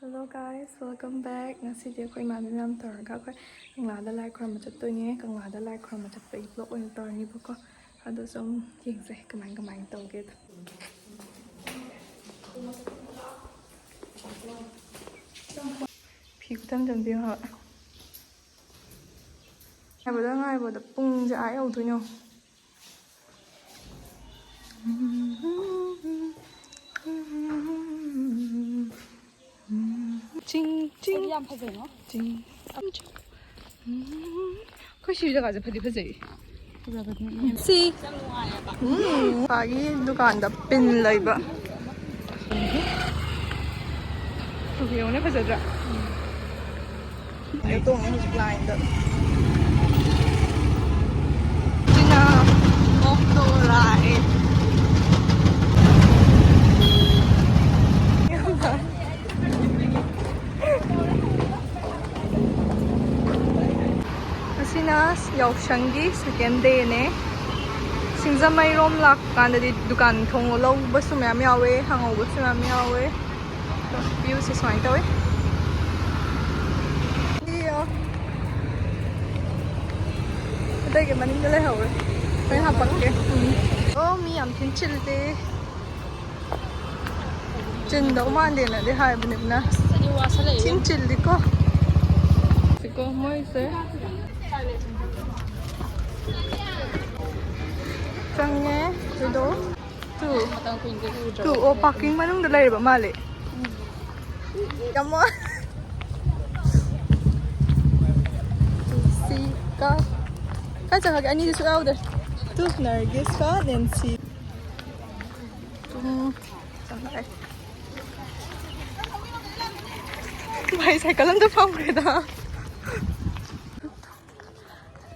Hello guys, welcome back. Ngasi dia koi mami nam tor ga koi Kangla da lai khram chat toi nge Kangla da lai khram chat pai vlog oin tor ni bako ado som yeng se kamai tau ge phi ku tam jam bi ha ngai bo da pung ja ai au tu nyo 징 징. 안 파세요? 징. खुशी जगह से फटी फसे सी बागी दुकान दा pin Laiba ये उन्हें फसे जा ये तो मुझे लाइन दा जिना ऑक्टो राइड yaoshang second day ne Singzamai rom lak kan di dukan thong lo ba su myam yawe hango ba su myam yawe view se swai tawe iyo đây cái maning le hawe phải ha pak ke oh mi am thin chil de chin do man de na de hai bne na thin chil di ko moi se Changnya, itu tuh, oh parking mana udah lari balik. Kamu, si kak, jangan kayak ini disuruh udah. Tuh Nargis kak, Nancy. Tuh, santai. Baik saya kalian tuh paham kita.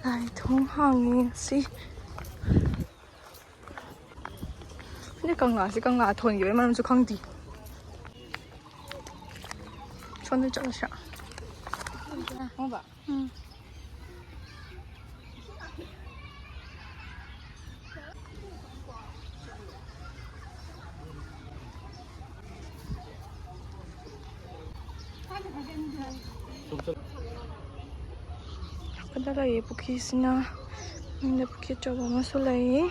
Lai thong hangin sih. Ini Kangla thon vậy mà làm sao không đi? Chọn được chỗ sao? Không vậy. Cái đó là bukit sini, ini bukit coba masuk lagi.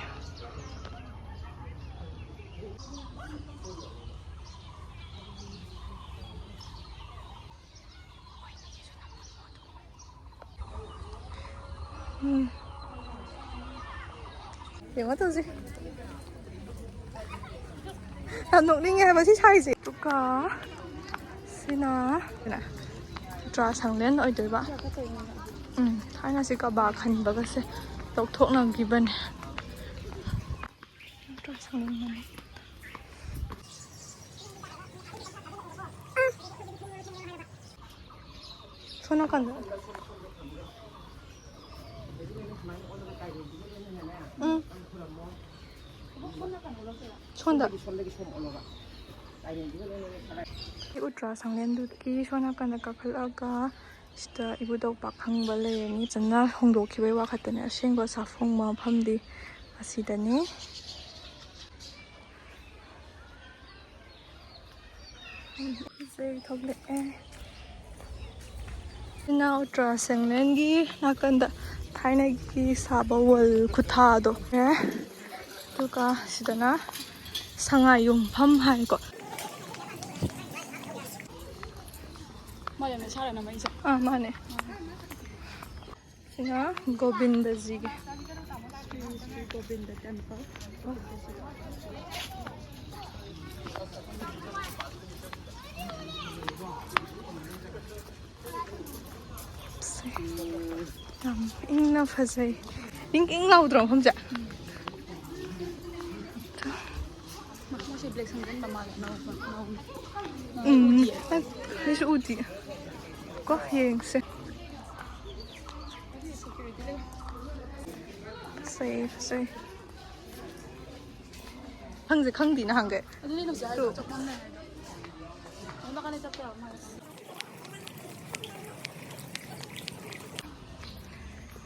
Tiếng mất gì? Làm nụ đi nghe mà thích hay gì? Tụi có xin nó nè trà sáng lên rồi tới bạn thay là sẽ có bà khăn và cái tộc thuốc nào kỳ bên trà sáng lên này cho nó cần 손다. Ultra sanglen dut ki shona kan ka khalaga sta ibudo pakhang bale ni channa hongdo khibai wa khatane asengba safong ma phamdi asidani sei thoble na ultra sanglen gi nakanda thaina gi sabawal khutha do tuka sidana 상하 용품 할거 맞아요. 잘하나 봐 이제. 아, 맞네. 제가 고빈다지. 고빈다 템플. 잉나 파세. 잉 나오더라 혼자. Black sangren ba mal na Đây là udi. Có hiện sẽ. Safe. 항상 강디나 한 게. 또.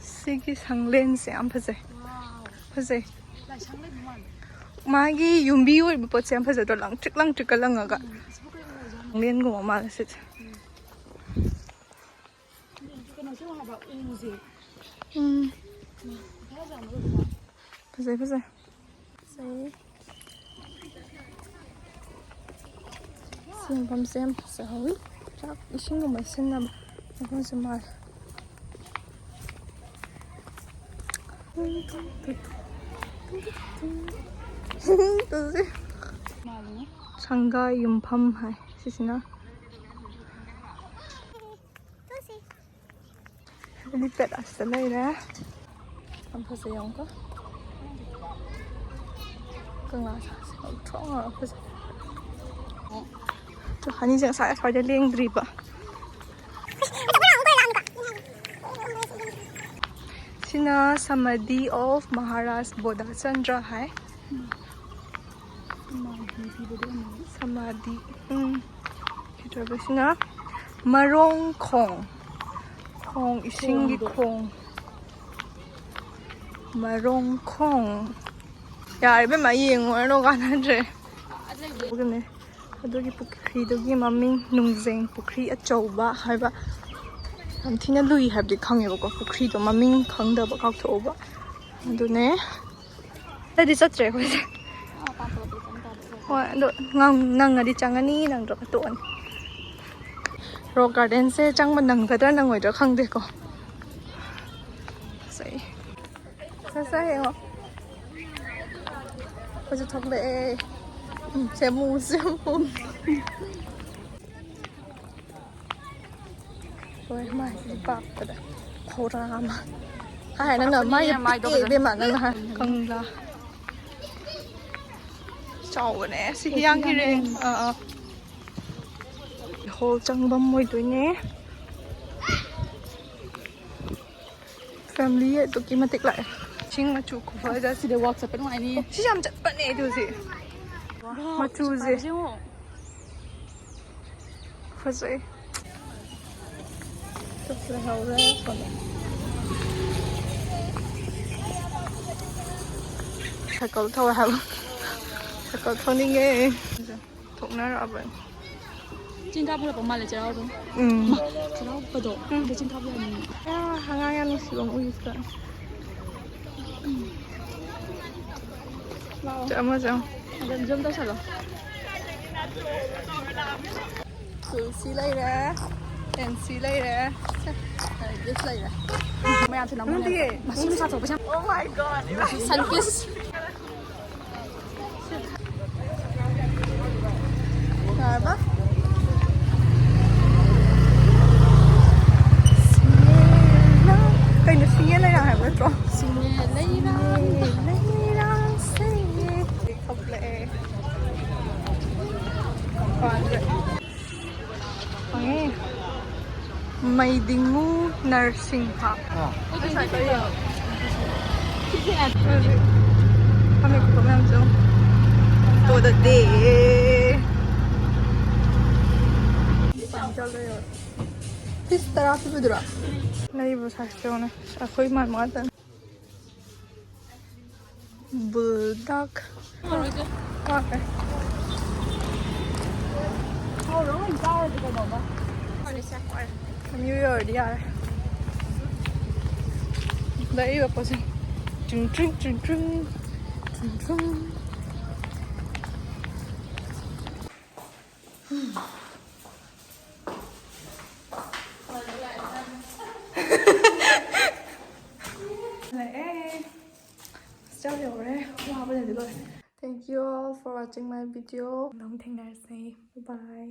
시기 상렌세 안 파세. 파세. 마기 윤비월 못 버치 안 파세 또 랑트랑트가 랑아가. Liên của mà là sự. Phải rồi. Xin bấm xem sẽ hối. Chắc ý xin của mình xin làm không sẽ mà. Changba yumpham hai sisina. Đi pet asta lai ra. Am phase yong ko. Kangla sa thong à phase. Cho hani jang sa thoi de leng dri ba. Sina Samadhi of Maharaj Bodhachandra hai. Samadhi. Kita bersina marong khong. Khong isingi khong. Marong khong. Ya, ibe mai yeng ngor no kan andre. Ogene. Adogi pukri dogi maming nungzeng pukri achouba haiba. Am thina lui habdi khangeba ko pukri do maming khangda ba kak thoba. Adune. Tadi satre ko. Hoi, do ngang ngadi changani nang ro ton. Rock garden se changma nang gadra nang oi do khangde ko. Sai. Sa he ho. Ko ju thok le. Semu. Rồi mai bạc rồi khoiramba hai nó nở mai cái bên mặt nó ha Kangla chậu cái này xí giang kia đây hồ chanba môi tuổi nhé family ấy tụi kia mà tích lại chính là chủ của vợ ra xí để walk ở bên ngoài đi xí làm chặt bận này điều gì mà chủ gì phải vậy rất là hậu ra còn phải cầu thôi hả phải cầu thôi đi nghe thụng nó rõ vậy trên tháp là có mà lại chơi đâu đúng chơi đâu bắt đầu để trên tháp là hàng ngày ăn xuống uống cả chợ mà sao gần dâm tao sao rồi cứ xí lấy ra and see later. This later. Mày ăn thì nóng Không này. Mà xin sao rồi chăng? Oh my god. Sun kiss. Rồi bác. Cây nó xí lấy ra hả bác trò? Xí lấy ra. Đi không lệ. Còn vậy. May dingu nursing home. Kami ko pa so. For the day. This taraf पे दुरा. नहीं बस हंसते हो ना. कोई मार मारता. Bulldog. Okay. Thôi đúng mình sao thì cái đó mà. Như rồi đi à. Đấy vào bao giờ. Trừng. Này. Sao hiểu đấy. Wow, bây giờ thì rồi. Thank you all for watching my video. Long thing I say. Bye bye.